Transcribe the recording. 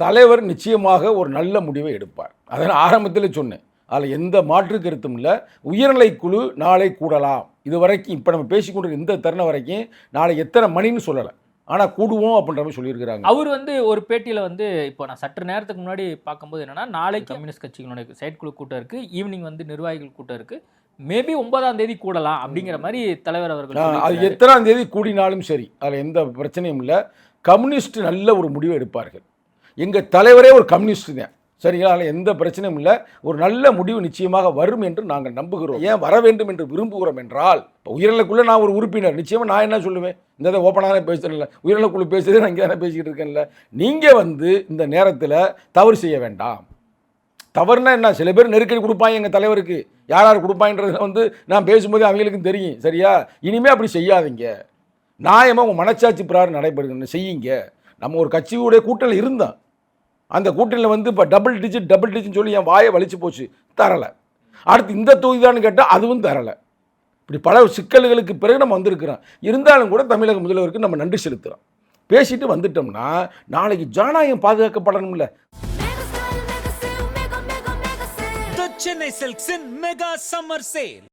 தலைவர் நிச்சயமாக ஒரு நல்ல முடிவை எடுப்பார். அதை நான் ஆரம்பத்தில் சொன்னேன். அதில் எந்த மாற்று கருத்தும் இல்லை. உயர்நிலைக்குழு நாளை கூடலாம். இது வரைக்கும் இப்போ நம்ம பேசிக்கொண்டு இந்த தருணம் வரைக்கும் நாளை எத்தனை மணின்னு சொல்லலை. ஆனால் கூடுவோம் அப்படின்ற மாதிரி சொல்லியிருக்கிறாங்க. அவர் ஒரு பேட்டியில் இப்போ நான் சற்று நேரத்துக்கு முன்னாடி பார்க்கும்போது என்னன்னா, நாளைக்கு கம்யூனிஸ்ட் கட்சிகளுடைய செயற்குழு கூட்டம் இருக்குது, ஈவினிங் நிர்வாகிகள் கூட்டம் இருக்குது, மேபி 9ஆம் தேதி கூடலாம் அப்படிங்கிற மாதிரி தலைவர் அவர்கள். அது எத்தனாம் தேதி கூடினாலும் சரி, அதில் எந்த பிரச்சனையும் இல்லை. கம்யூனிஸ்ட் நல்ல ஒரு முடிவை எடுப்பார்கள். எங்கள் தலைவரே ஒரு கம்யூனிஸ்ட் தான், சரிங்களா? அதில் எந்த பிரச்சனையும் இல்லை. ஒரு நல்ல முடிவு நிச்சயமாக வரும் என்று நாங்கள் நம்புகிறோம். ஏன் வர வேண்டும் என்று விரும்புகிறோம் என்றால், இப்போ உயர்நிலைக்குள்ளே நான் ஒரு உறுப்பினர், நிச்சயமாக நான் என்ன சொல்லுவேன், இந்த ஓப்பனாக பேசுகிறேன்ல, உயர்நிலைக்குழு பேசுறது நான் இங்கே தானே பேசிக்கிட்டு இருக்கேன்ல. நீங்கள் இந்த நேரத்தில் தவறு செய்ய வேண்டாம். தவறுனா என்ன, சில பேர் நெருக்கடி கொடுப்பாங்க எங்கள் தலைவருக்கு, யார் யார் கொடுப்பாங்கன்றத நான் பேசும்போது அவங்களுக்கும் தெரியும், சரியா? இனிமேல் அப்படி செய்யாதீங்க. நியாயமாக உங்கள் மனச்சாட்சி பிரகாரம் நடைபெறுங்க, செய்யுங்க. நம்ம ஒரு கட்சியுடைய கூட்டணியில் இருந்தோம். அந்த கூட்டணியில் இப்போ டபுள் டிஜிட் சொல்லி என் வாயை வலிச்சு போச்சு, தரலை. அடுத்து இந்த தொகுதிதான்னு கேட்டால் அதுவும் தரலை. இப்படி பல சிக்கல்களுக்கு பிறகு நம்ம வந்திருக்கிறோம். இருந்தாலும் கூட தமிழக முதல்வருக்கு நம்ம நன்றி செலுத்துகிறோம். பேசிட்டு வந்துட்டோம்னா நாளைக்கு ஜனநாயகம் பாதுகாக்கப்படணும்ல. The Chennai Silks in Mega Summer Sale.